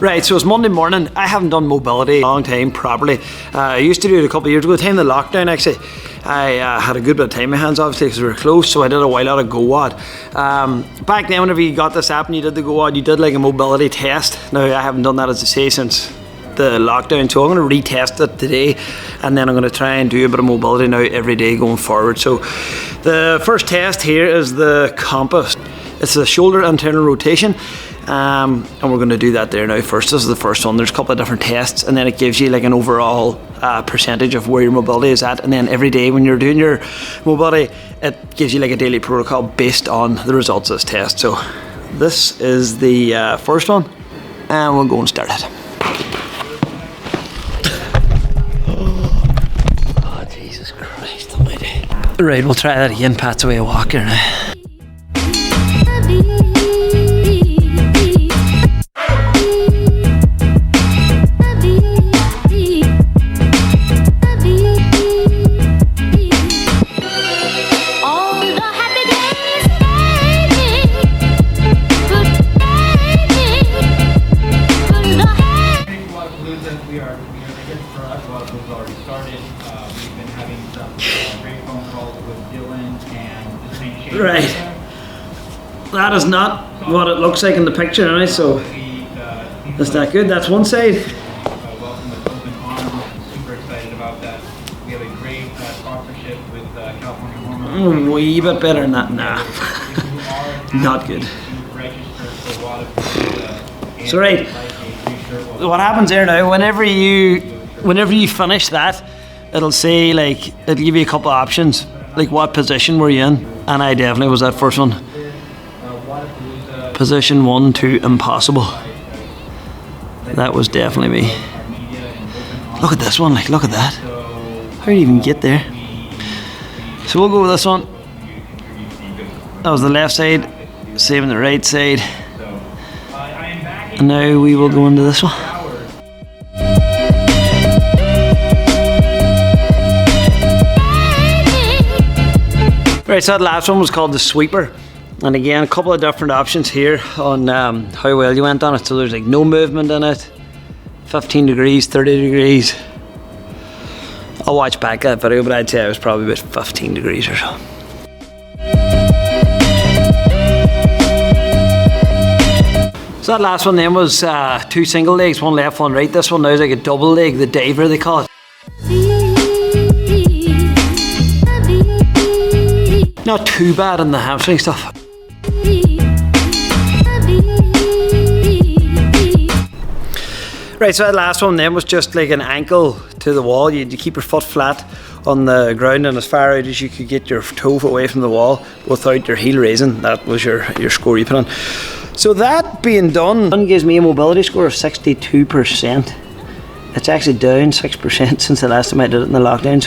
Right, so it's Monday morning. I haven't done mobility in a long time properly. I used to do it a couple of years ago. The time of the lockdown, actually, I had a good bit of time in my hands, obviously, because we were close, so I did a while out of WOD. Back then, whenever you got this app and you did the WOD, you did like a mobility test. Now, I haven't done that, as I say, since the lockdown, so I'm going to retest it today, and then I'm going to try and do a bit of mobility now every day going forward. So the first test here is the compass. It's a shoulder internal rotation, and we're going to do that there now first. This is the first one. There's a couple of different tests, and then it gives you like an overall percentage of where your mobility is at, and then every day when you're doing your mobility, it gives you like a daily protocol based on the results of this test. So this is the first one, and we'll go and start it. Oh, Jesus Christ almighty. Right, we'll try that again. Pat's away a walker now. Right, that is not what it looks like in the picture, anyway, so that's not good. That's one side. Welcome to Open Arm. Super excited about that. We have a great sponsorship with California Hormone. A wee bit better than that. Nah, not good. So right, what happens there now? Whenever you finish that, it'll say like it'll give you a couple of options, like what position were you in. And I definitely was that first one. Position 1, 2, impossible. That was definitely me. Look at this one, like look at that. How do you even get there? So we'll go with this one. That was the left side, saving the right side. And now we will go into this one. Right, so that last one was called the sweeper, and again a couple of different options here on how well you went on it. So there's like no movement in it, 15 degrees, 30 degrees. I'll watch back that video, but I'd say I was probably about 15 degrees or so. So that last one then was 2 single legs, one left, one right. This one now is like a double leg, the diver they call it. Not too bad in the hamstring stuff. Right, so that last one then was just like an ankle to the wall. You keep your foot flat on the ground and as far out as you could get your toe away from the wall without your heel raising. That was your score you put on. So that being done gives me a mobility score of 62%. It's actually down 6% since the last time I did it in the lockdown.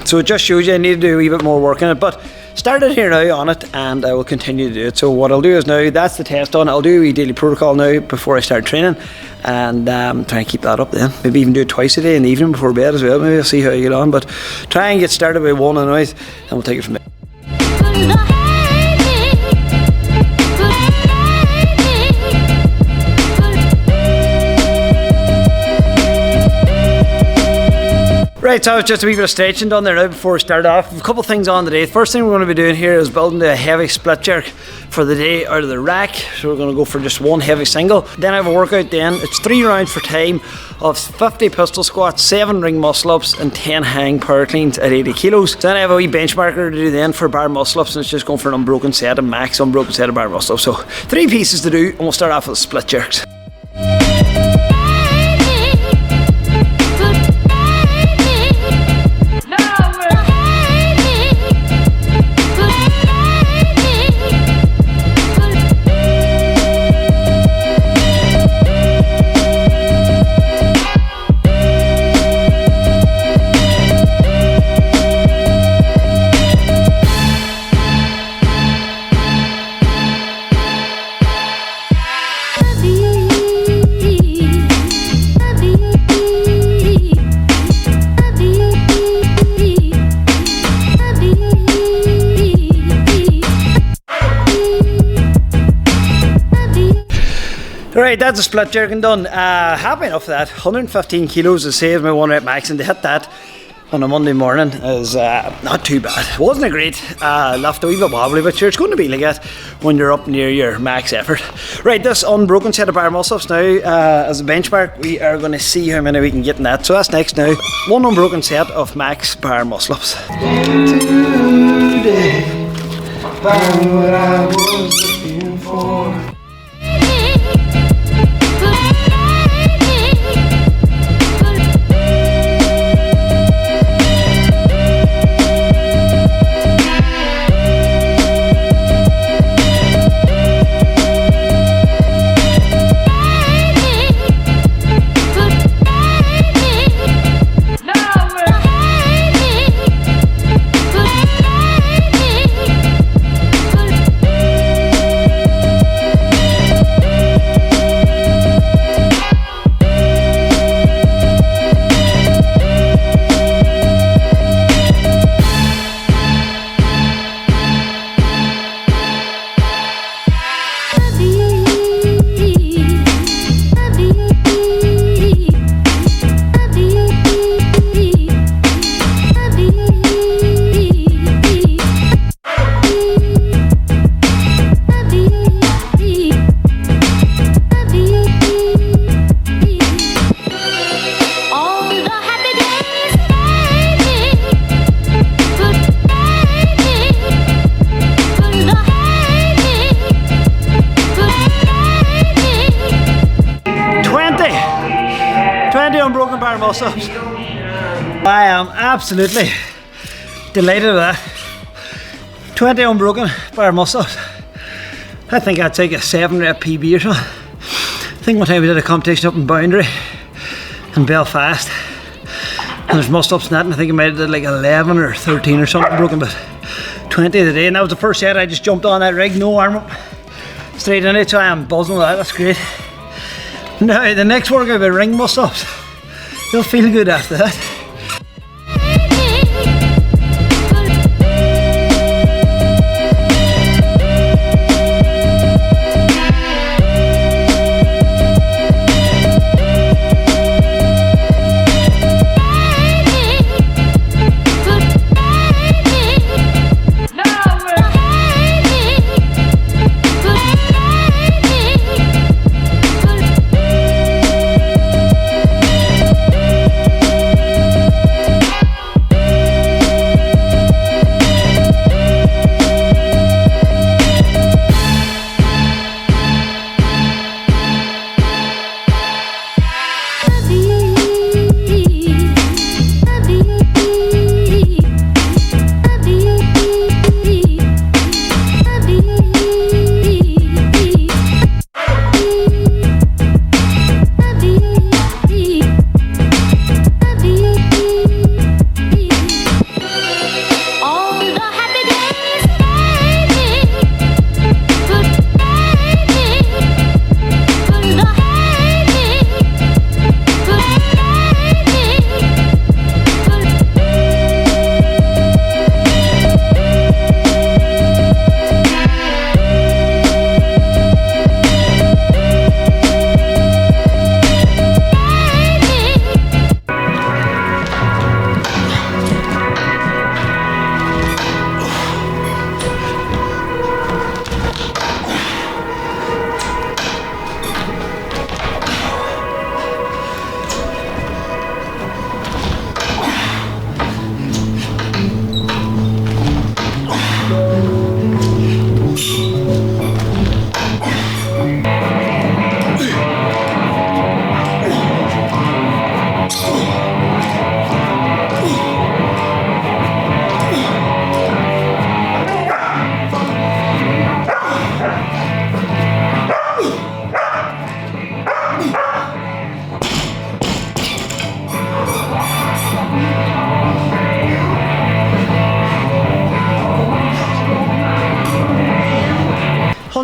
So it just shows you I need to do a wee bit more work on it. But started here now on it, and I will continue to do it. So what I'll do is now that's the test done. I'll do a daily protocol now before I start training, and try and keep that up then. Maybe even do it twice a day in the evening before bed as well. Maybe I'll see how I get on, but try and get started with one anyways, and we'll take it from there. Right, so it's just a wee bit of stretching done there now before we start off. A couple of things on today. The first thing we're going to be doing here is building a heavy split jerk for the day out of the rack. So we're going to go for just one heavy single. Then I have a workout then. It's 3 rounds for time of 50 pistol squats, 7 ring muscle ups and 10 hang power cleans at 80 kilos. Then I have a wee bench marker to do then for bar muscle ups, and it's just going for an unbroken set, a max unbroken set of bar muscle ups. So 3 pieces to do, and we'll start off with split jerks. Right, that's a split jerking done. Happy enough for that. 115 kilos has saved my 1 rep max, and to hit that on a Monday morning is not too bad. It wasn't a great left, a wee bit wobbly, but sure, it's going to be like that when you're up near your max effort. Right, this unbroken set of bar muscle-ups now as a benchmark. We are going to see how many we can get in that. So that's next now. One unbroken set of max bar muscle-ups. Today, find what I was looking for. 20 unbroken bar muscle-ups. I am absolutely delighted with that. 20 unbroken bar muscle-ups. I think I'd take a 7 rep PB or something. I think one time we did a competition up in Boundary in Belfast, and there's muscle-ups in that, and I think I might have did like 11 or 13 or something broken, but 20 today, and that was the first set. I just jumped on that rig, no arm up, straight in it, so I am buzzing with that. That's great. Now the next workout will be ring muscle-ups. You'll feel good after that.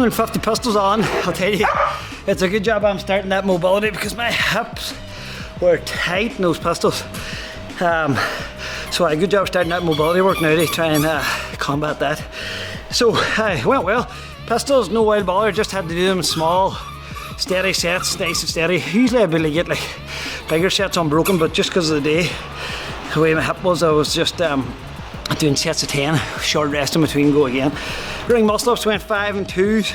150 pistols on, I'll tell you, it's a good job I'm starting that mobility because my hips were tight in those pistols. So a good job starting that mobility work now to try and combat that. So went well. Pistols, no wild bother, just had to do them small steady sets, nice and steady. Usually I'd be able to get like bigger sets unbroken, but just because of the day, the way my hip was, I was just doing sets of 10, short rest in between, go again. Ring muscle ups went 5 and 2s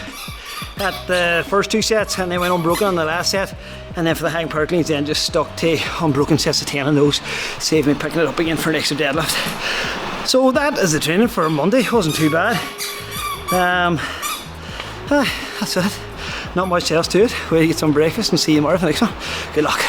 at the first 2 sets, and then went unbroken on the last set. And then for the hang power cleans, then just stuck to unbroken sets of 10 on those, saved me picking it up again for an extra deadlift. So that is the training for Monday. It wasn't too bad. That's it. Not much else to it. We'll get some breakfast and see you tomorrow for the next one. Good luck.